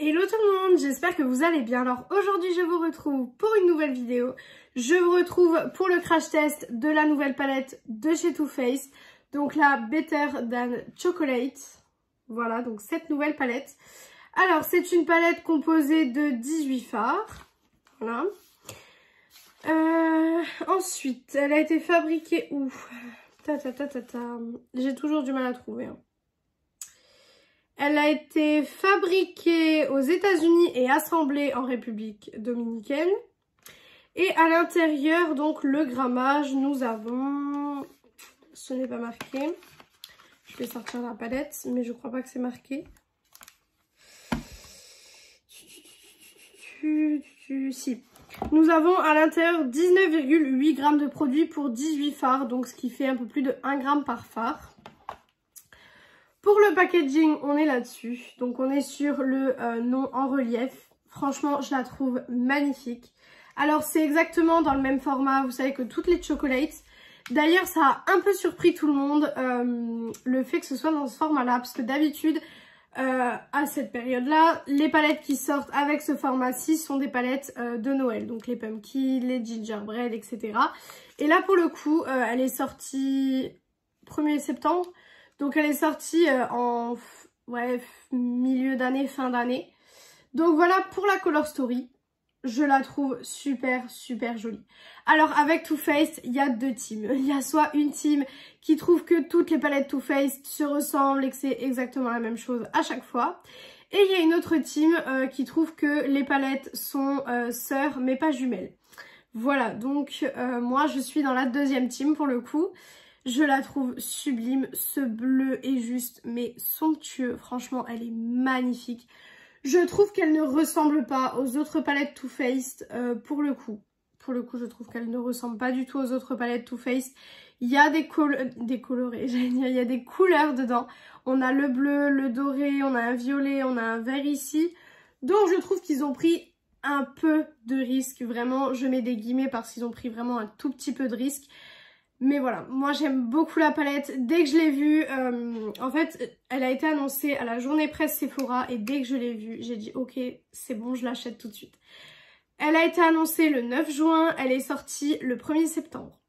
Hello tout le monde, j'espère que vous allez bien. Alors aujourd'hui je vous retrouve pour une nouvelle vidéo. Je vous retrouve pour le crash test de la nouvelle palette de chez Too Faced. Donc la Better Than Chocolate. Voilà, donc cette nouvelle palette. Alors c'est une palette composée de 18 fards. Voilà. Ensuite, elle a été fabriquée où? J'ai toujours du mal à trouver. Hein. Elle a été fabriquée aux États-Unis et assemblée en République dominicaine. Et à l'intérieur, donc le grammage, nous avons... Ce n'est pas marqué. Je vais sortir la palette, mais je crois pas que c'est marqué. Si. Nous avons à l'intérieur 19,8 g de produit pour 18 fards, donc ce qui fait un peu plus de 1 g par phare. Pour le packaging, on est là-dessus. Donc on est sur le nom en relief. Franchement, je la trouve magnifique. Alors c'est exactement dans le même format, vous savez, que toutes les chocolates. D'ailleurs, ça a un peu surpris tout le monde, le fait que ce soit dans ce format-là. Parce que d'habitude, à cette période-là, les palettes qui sortent avec ce format-ci sont des palettes de Noël. Donc les pumpkins, les gingerbread, etc. Et là, pour le coup, elle est sortie 1er septembre. Donc elle est sortie en milieu d'année, fin d'année. Donc voilà pour la Color Story. Je la trouve super jolie. Alors avec Too Faced, il y a deux teams. Il y a soit une team qui trouve que toutes les palettes Too Faced se ressemblent et que c'est exactement la même chose à chaque fois. Et il y a une autre team qui trouve que les palettes sont sœurs mais pas jumelles. Voilà, donc moi je suis dans la deuxième team pour le coup. Je la trouve sublime, ce bleu est juste mais somptueux, franchement elle est magnifique. Je trouve qu'elle ne ressemble pas aux autres palettes Too Faced pour le coup. Pour le coup je trouve qu'elle ne ressemble pas du tout aux autres palettes Too Faced. Il y a des colorés, j'allais dire, il y a des couleurs dedans. On a le bleu, le doré, on a un violet, on a un vert ici. Donc je trouve qu'ils ont pris un peu de risque, vraiment je mets des guillemets parce qu'ils ont pris vraiment un tout petit peu de risque. Mais voilà, moi j'aime beaucoup la palette. Dès que je l'ai vue, en fait, elle a été annoncée à la journée presse Sephora. Et dès que je l'ai vue, j'ai dit ok, c'est bon, je l'achète tout de suite. Elle a été annoncée le 9 juin, elle est sortie le 1er septembre.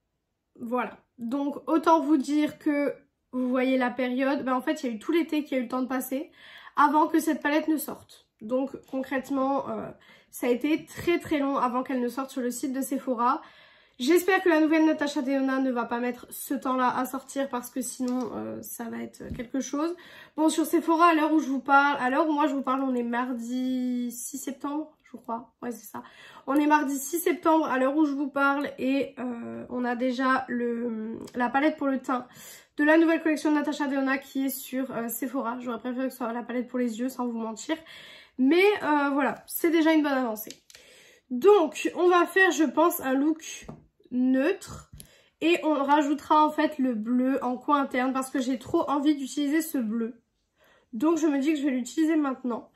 Voilà, donc autant vous dire que vous voyez la période. Ben, en fait, il y a eu tout l'été qui a eu le temps de passer avant que cette palette ne sorte. Donc concrètement, ça a été très long avant qu'elle ne sorte sur le site de Sephora. J'espère que la nouvelle Natasha Denona ne va pas mettre ce temps-là à sortir parce que sinon ça va être quelque chose. Bon, sur Sephora, à l'heure où je vous parle, à l'heure où moi je vous parle, on est mardi 6 septembre, je crois. Ouais, c'est ça. On est mardi 6 septembre à l'heure où je vous parle et on a déjà la palette pour le teint de la nouvelle collection de Natasha Denona qui est sur Sephora. J'aurais préféré que ce soit la palette pour les yeux sans vous mentir. Mais voilà, c'est déjà une bonne avancée. Donc, on va faire, je pense, un look neutre et on rajoutera en fait le bleu en coin interne parce que j'ai trop envie d'utiliser ce bleu. Donc, je me dis que je vais l'utiliser maintenant.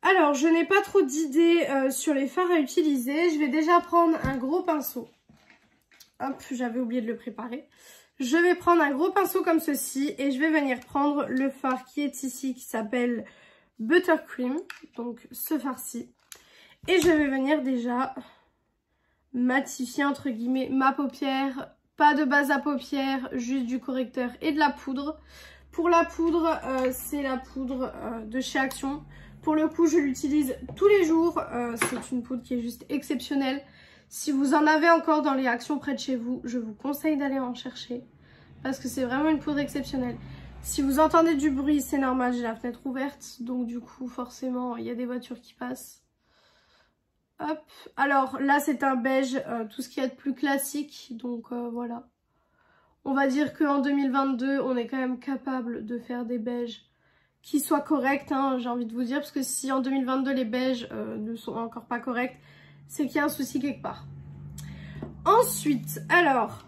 Alors, je n'ai pas trop d'idées sur les fards à utiliser. Je vais déjà prendre un gros pinceau. Hop, j'avais oublié de le préparer. Je vais prendre un gros pinceau comme ceci et je vais venir prendre le fard qui est ici qui s'appelle Buttercream. Donc, ce fard-ci. Et je vais venir déjà matifier entre guillemets ma paupière. Pas de base à paupières, juste du correcteur et de la poudre. Pour la poudre, c'est la poudre de chez Action. Pour le coup, je l'utilise tous les jours. C'est une poudre qui est juste exceptionnelle. Si vous en avez encore dans les Actions près de chez vous, je vous conseille d'aller en chercher. Parce que c'est vraiment une poudre exceptionnelle. Si vous entendez du bruit, c'est normal, j'ai la fenêtre ouverte. Donc du coup, forcément, il y a des voitures qui passent. Hop, alors là c'est un beige, tout ce qui est plus classique, donc voilà. On va dire qu'en 2022, on est quand même capable de faire des beiges qui soient corrects, hein, j'ai envie de vous dire. Parce que si en 2022 les beiges ne sont encore pas corrects, c'est qu'il y a un souci quelque part. Ensuite, alors,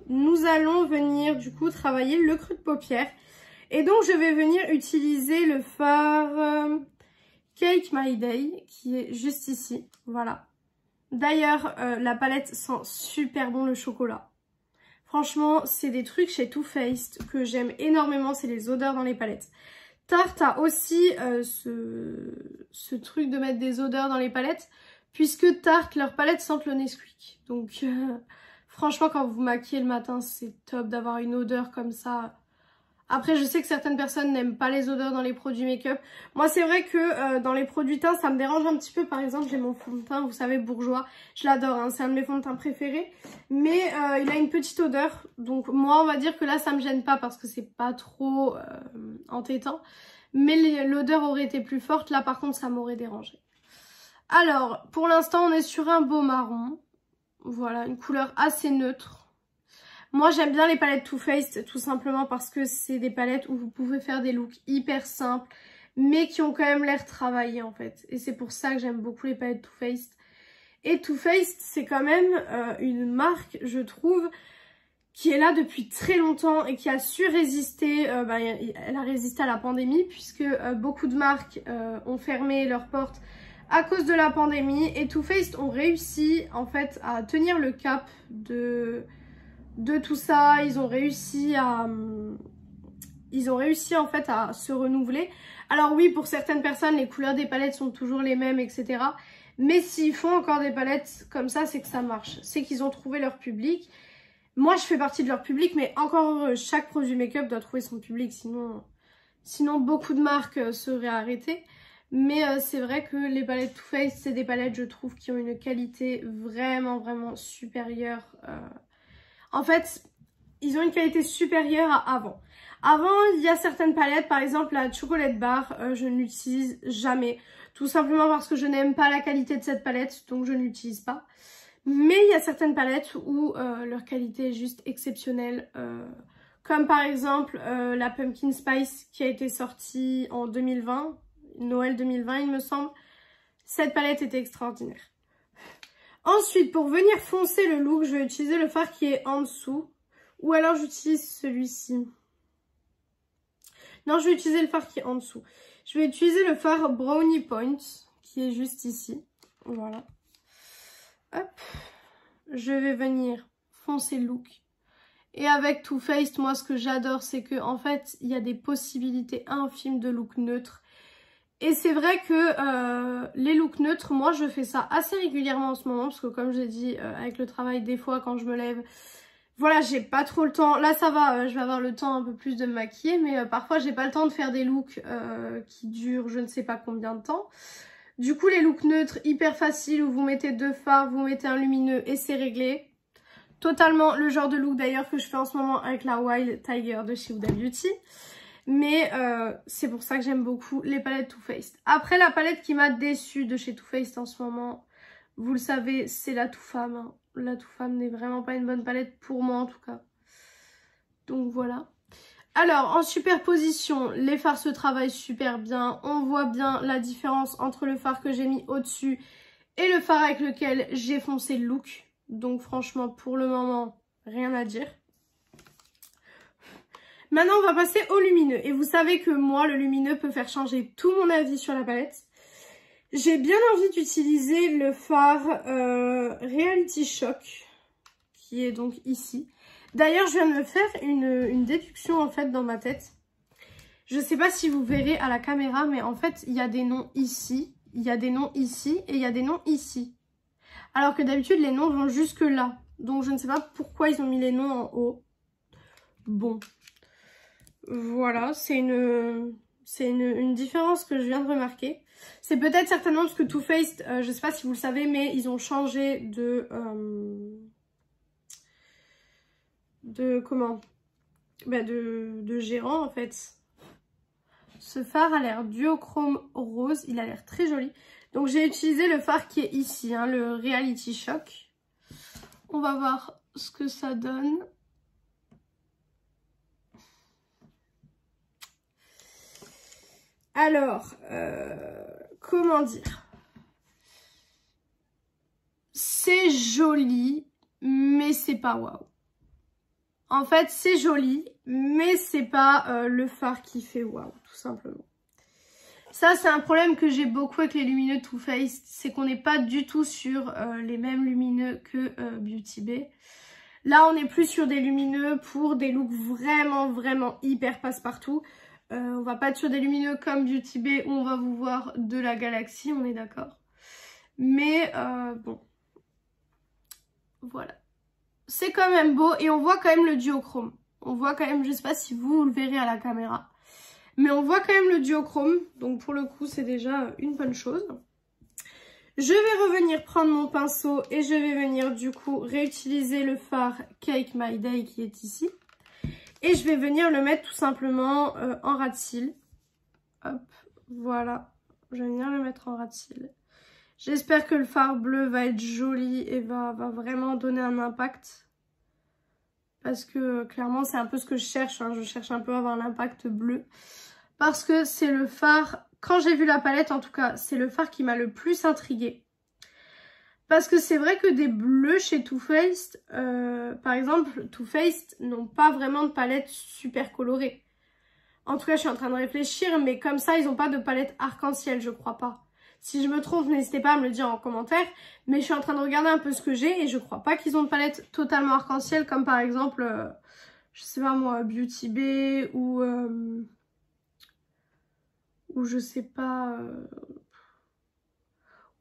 nous allons venir du coup travailler le creux de paupière. Et donc je vais venir utiliser le fard... Cake My Day qui est juste ici, voilà. D'ailleurs, la palette sent super bon le chocolat. Franchement, c'est des trucs chez Too Faced que j'aime énormément, c'est les odeurs dans les palettes. Tarte a aussi ce truc de mettre des odeurs dans les palettes, puisque Tarte, leurs palettes sentent le Nesquik. Donc franchement, quand vous vous maquillez le matin, c'est top d'avoir une odeur comme ça. Après, je sais que certaines personnes n'aiment pas les odeurs dans les produits make-up. Moi, c'est vrai que dans les produits teints, ça me dérange un petit peu. Par exemple, j'ai mon fond de teint, vous savez, Bourjois. Je l'adore, hein, c'est un de mes fonds de teint préférés. Mais il a une petite odeur. Donc moi, on va dire que là, ça me gêne pas parce que c'est pas trop entêtant. Mais l'odeur aurait été plus forte. Là, par contre, ça m'aurait dérangé. Alors, pour l'instant, on est sur un beau marron. Voilà, une couleur assez neutre. Moi, j'aime bien les palettes Too Faced tout simplement parce que c'est des palettes où vous pouvez faire des looks hyper simples mais qui ont quand même l'air travaillés en fait. Et c'est pour ça que j'aime beaucoup les palettes Too Faced. Et Too Faced, c'est quand même une marque, je trouve, qui est là depuis très longtemps et qui a su résister. Elle a résisté à la pandémie puisque beaucoup de marques ont fermé leurs portes à cause de la pandémie. Et Too Faced ont réussi en fait à tenir le cap de tout ça. Ils ont réussi en fait à se renouveler. Alors oui, pour certaines personnes, les couleurs des palettes sont toujours les mêmes, etc. Mais s'ils font encore des palettes comme ça, c'est que ça marche. C'est qu'ils ont trouvé leur public. Moi, je fais partie de leur public, mais encore heureux, chaque produit make-up doit trouver son public. Sinon beaucoup de marques seraient arrêtées. Mais c'est vrai que les palettes Too Faced, c'est des palettes, je trouve, qui ont une qualité vraiment, vraiment supérieure. En fait, ils ont une qualité supérieure à avant. Avant, il y a certaines palettes, par exemple la Chocolate Bar, je ne l'utilise jamais. Tout simplement parce que je n'aime pas la qualité de cette palette, donc je ne l'utilise pas. Mais il y a certaines palettes où leur qualité est juste exceptionnelle. Comme par exemple la Pumpkin Spice qui a été sortie en 2020, Noël 2020 il me semble. Cette palette était extraordinaire. Ensuite, pour venir foncer le look, je vais utiliser le fard qui est en dessous. Ou alors j'utilise celui-ci. Non, je vais utiliser le fard qui est en dessous. Je vais utiliser le fard Brownie Point qui est juste ici. Voilà. Hop. Je vais venir foncer le look. Et avec Too Faced, moi ce que j'adore, c'est que en fait, il y a des possibilités infimes de look neutre. Et c'est vrai que les looks neutres, moi je fais ça assez régulièrement en ce moment. Parce que comme j'ai dit, avec le travail, des fois quand je me lève, voilà, j'ai pas trop le temps. Là ça va, je vais avoir le temps un peu plus de me maquiller. Mais parfois j'ai pas le temps de faire des looks qui durent je ne sais pas combien de temps. Du coup les looks neutres, hyper faciles, où vous mettez 2 fards, vous mettez un lumineux et c'est réglé. Totalement le genre de look d'ailleurs que je fais en ce moment avec la Wild Tiger de chez Huda Beauty. Mais c'est pour ça que j'aime beaucoup les palettes Too Faced. Après, la palette qui m'a déçue de chez Too Faced en ce moment, vous le savez, c'est la Too Femme. Hein. La Too Femme n'est vraiment pas une bonne palette pour moi en tout cas. Donc voilà. Alors, en superposition, les fards se travaillent super bien. On voit bien la différence entre le fard que j'ai mis au-dessus et le fard avec lequel j'ai foncé le look. Donc franchement, pour le moment, rien à dire. Maintenant, on va passer au lumineux. Et vous savez que moi, le lumineux peut faire changer tout mon avis sur la palette. J'ai bien envie d'utiliser le fard Reality Shock, qui est donc ici. D'ailleurs, je viens de me faire une déduction en fait dans ma tête. Je ne sais pas si vous verrez à la caméra, mais en fait, il y a des noms ici, il y a des noms ici et il y a des noms ici. Alors que d'habitude, les noms vont jusque là. Donc, je ne sais pas pourquoi ils ont mis les noms en haut. Bon. Voilà, c'est une différence que je viens de remarquer. C'est peut-être certainement parce que Too Faced, je sais pas si vous le savez, mais ils ont changé de gérant en fait. Ce fard a l'air duochrome rose, il a l'air très joli. Donc j'ai utilisé le fard qui est ici, hein, le Reality Shock. On va voir ce que ça donne. Alors, comment dire? C'est joli, mais c'est pas waouh. En fait, c'est joli, mais c'est pas le fard qui fait waouh, tout simplement. Ça, c'est un problème que j'ai beaucoup avec les lumineux Too Faced, c'est qu'on n'est pas du tout sur les mêmes lumineux que Beauty Bay. Là, on est plus sur des lumineux pour des looks vraiment, vraiment hyper passe-partout. On va pas être sur des lumineux comme Beauty Bay où on va vous voir de la galaxie, on est d'accord. Mais bon, voilà. C'est quand même beau et on voit quand même le duochrome. On voit quand même, je sais pas si vous le verrez à la caméra, mais on voit quand même le duochrome. Donc pour le coup, c'est déjà une bonne chose. Je vais revenir prendre mon pinceau et je vais venir du coup réutiliser le fard Cake My Day qui est ici. Et je vais venir le mettre tout simplement en ras de cils. Hop, voilà. Je vais venir le mettre en ras de cils. J'espère que le fard bleu va être joli et va vraiment donner un impact. Parce que clairement c'est un peu ce que je cherche. Hein. Je cherche un peu à avoir l'impact bleu. Parce que c'est le fard... Quand j'ai vu la palette, en tout cas, c'est le fard qui m'a le plus intriguée. Parce que c'est vrai que des bleus chez Too Faced, par exemple, Too Faced n'ont pas vraiment de palette super colorée. En tout cas, je suis en train de réfléchir, mais comme ça, ils n'ont pas de palette arc-en-ciel, je crois pas. Si je me trompe, n'hésitez pas à me le dire en commentaire. Mais je suis en train de regarder un peu ce que j'ai et je crois pas qu'ils ont de palette totalement arc-en-ciel, comme par exemple, je sais pas moi, Beauty Bay ou je sais pas,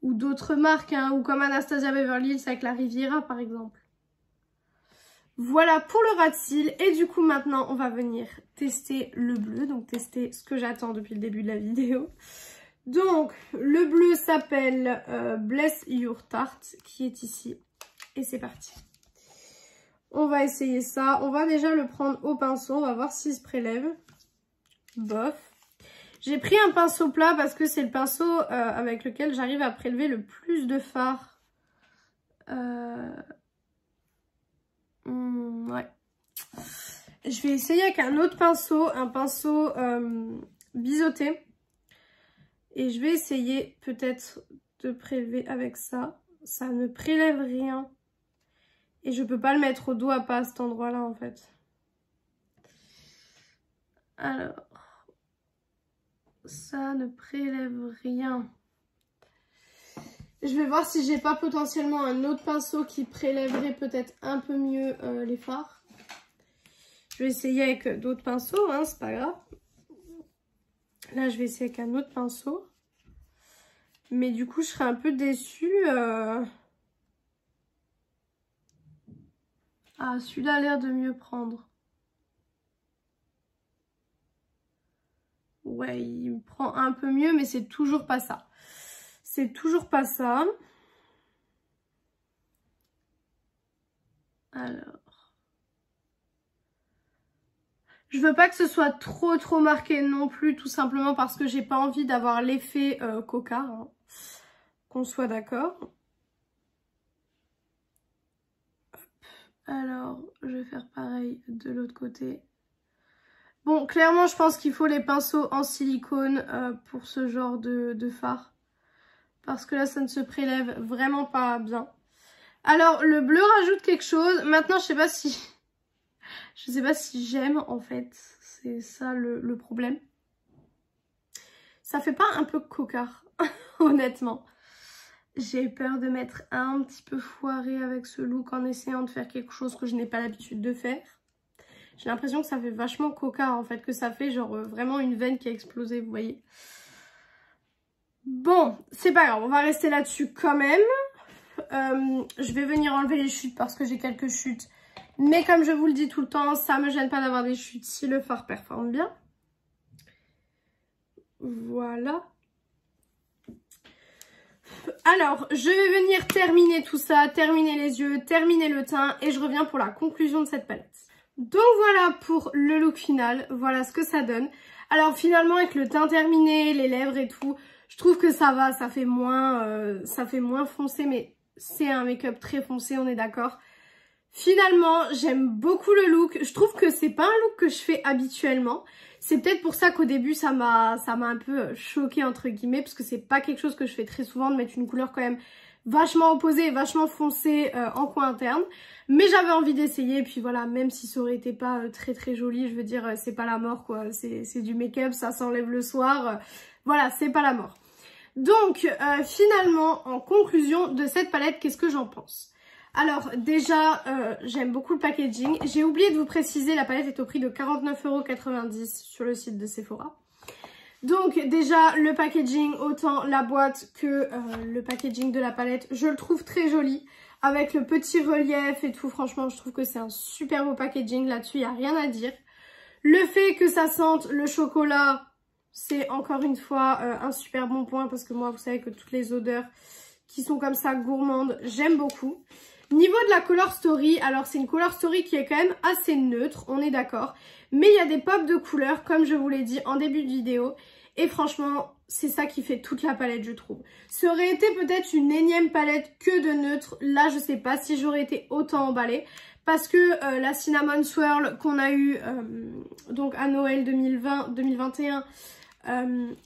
ou d'autres marques, hein, ou comme Anastasia Beverly Hills avec la Riviera par exemple. Voilà pour le ras de cils et du coup maintenant on va venir tester le bleu, donc tester ce que j'attends depuis le début de la vidéo. Donc le bleu s'appelle Bless Your Tarte qui est ici et c'est parti. On va essayer ça, on va déjà le prendre au pinceau, on va voir s'il se prélève. Bof. J'ai pris un pinceau plat parce que c'est le pinceau avec lequel j'arrive à prélever le plus de fard. Ouais. Je vais essayer avec un autre pinceau, un pinceau biseauté. Et je vais essayer peut-être de prélever avec ça. Ça ne prélève rien. Et je peux pas le mettre au doigt, pas à cet endroit-là en fait. Alors... ça ne prélève rien. Je vais voir si j'ai pas potentiellement un autre pinceau qui prélèverait peut-être un peu mieux les fards. Je vais essayer avec d'autres pinceaux, hein, c'est pas grave. Là, je vais essayer avec un autre pinceau. Mais du coup, je serais un peu déçue. Ah, celui-là a l'air de mieux prendre. Ouais, il me prend un peu mieux, mais c'est toujours pas ça. C'est toujours pas ça. Alors. Je veux pas que ce soit trop marqué non plus, tout simplement parce que j'ai pas envie d'avoir l'effet coca. Hein. Qu'on soit d'accord. Alors, je vais faire pareil de l'autre côté. Bon, clairement, je pense qu'il faut les pinceaux en silicone pour ce genre de fard. Parce que là, ça ne se prélève vraiment pas bien. Alors, le bleu rajoute quelque chose. Maintenant, je sais pas si j'aime, en fait. C'est ça le problème. Ça fait pas un peu cocard, honnêtement. J'ai peur de m'être un petit peu foirée avec ce look en essayant de faire quelque chose que je n'ai pas l'habitude de faire. J'ai l'impression que ça fait vachement coca en fait, que ça fait genre vraiment une veine qui a explosé, vous voyez. Bon, c'est pas grave, on va rester là-dessus quand même. Je vais venir enlever les chutes parce que j'ai quelques chutes. Mais comme je vous le dis tout le temps, ça me gêne pas d'avoir des chutes si le fard performe bien. Voilà. Alors, je vais venir terminer tout ça, terminer les yeux, terminer le teint et je reviens pour la conclusion de cette palette. Donc voilà pour le look final, voilà ce que ça donne. Alors finalement avec le teint terminé, les lèvres et tout, je trouve que ça va, ça fait moins foncé, mais c'est un make-up très foncé, on est d'accord. Finalement, j'aime beaucoup le look, je trouve que c'est pas un look que je fais habituellement. C'est peut-être pour ça qu'au début ça m'a un peu choquée entre guillemets, parce que c'est pas quelque chose que je fais très souvent de mettre une couleur quand même vachement opposée et vachement foncée en coin interne. Mais j'avais envie d'essayer, et puis voilà, même si ça aurait été pas très joli, je veux dire, c'est pas la mort quoi, c'est du make-up, ça s'enlève le soir, voilà, c'est pas la mort. Donc finalement, en conclusion de cette palette, qu'est-ce que j'en pense ? Alors déjà, j'aime beaucoup le packaging. J'ai oublié de vous préciser, la palette est au prix de 49,90 € sur le site de Sephora. Donc déjà, le packaging, autant la boîte que le packaging de la palette, je le trouve très joli. Avec le petit relief et tout, franchement, je trouve que c'est un super beau packaging. Là-dessus, il n'y a rien à dire. Le fait que ça sente le chocolat, c'est encore une fois un super bon point. Parce que moi, vous savez que toutes les odeurs qui sont comme ça, gourmandes, j'aime beaucoup. Niveau de la Color Story, alors c'est une Color Story qui est quand même assez neutre, on est d'accord. Mais il y a des pops de couleurs, comme je vous l'ai dit en début de vidéo. Et franchement, c'est ça qui fait toute la palette, je trouve. Ça aurait été peut-être une énième palette que de neutre. Là, je sais pas si j'aurais été autant emballée. Parce que la Cinnamon Swirl qu'on a eue donc à Noël 2021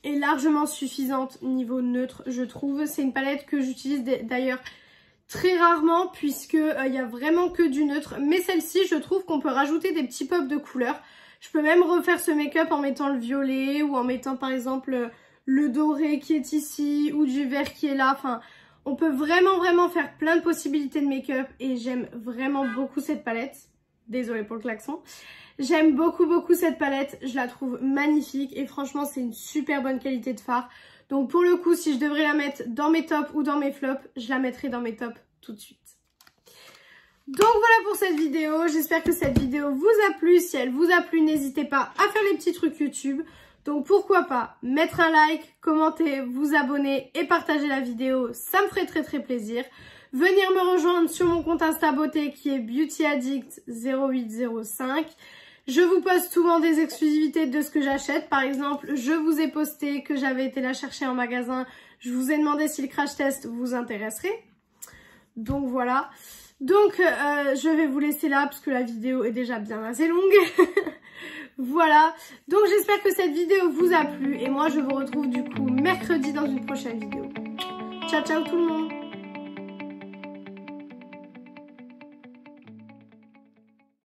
est largement suffisante niveau neutre, je trouve. C'est une palette que j'utilise d'ailleurs très rarement puisque il y a vraiment que du neutre. Mais celle-ci, je trouve qu'on peut rajouter des petits pops de couleurs. Je peux même refaire ce make-up en mettant le violet ou en mettant par exemple le doré qui est ici ou du vert qui est là. Enfin, on peut vraiment faire plein de possibilités de make-up et j'aime vraiment beaucoup cette palette. Désolée pour le klaxon. J'aime beaucoup cette palette, je la trouve magnifique et franchement c'est une super bonne qualité de fard. Donc pour le coup, si je devrais la mettre dans mes tops ou dans mes flops, je la mettrai dans mes tops tout de suite. Donc voilà pour cette vidéo, j'espère que cette vidéo vous a plu. Si elle vous a plu, n'hésitez pas à faire les petits trucs YouTube. Donc pourquoi pas mettre un like, commenter, vous abonner et partager la vidéo, ça me ferait très plaisir. Venir me rejoindre sur mon compte Insta Beauté qui est beautyaddict0805. Je vous poste souvent des exclusivités de ce que j'achète. Par exemple, je vous ai posté que j'avais été la chercher en magasin. Je vous ai demandé si le crash test vous intéresserait. Donc voilà. Donc je vais vous laisser là parce que la vidéo est déjà bien assez longue. Voilà. Donc j'espère que cette vidéo vous a plu. Et moi je vous retrouve du coup mercredi dans une prochaine vidéo. Ciao tout le monde.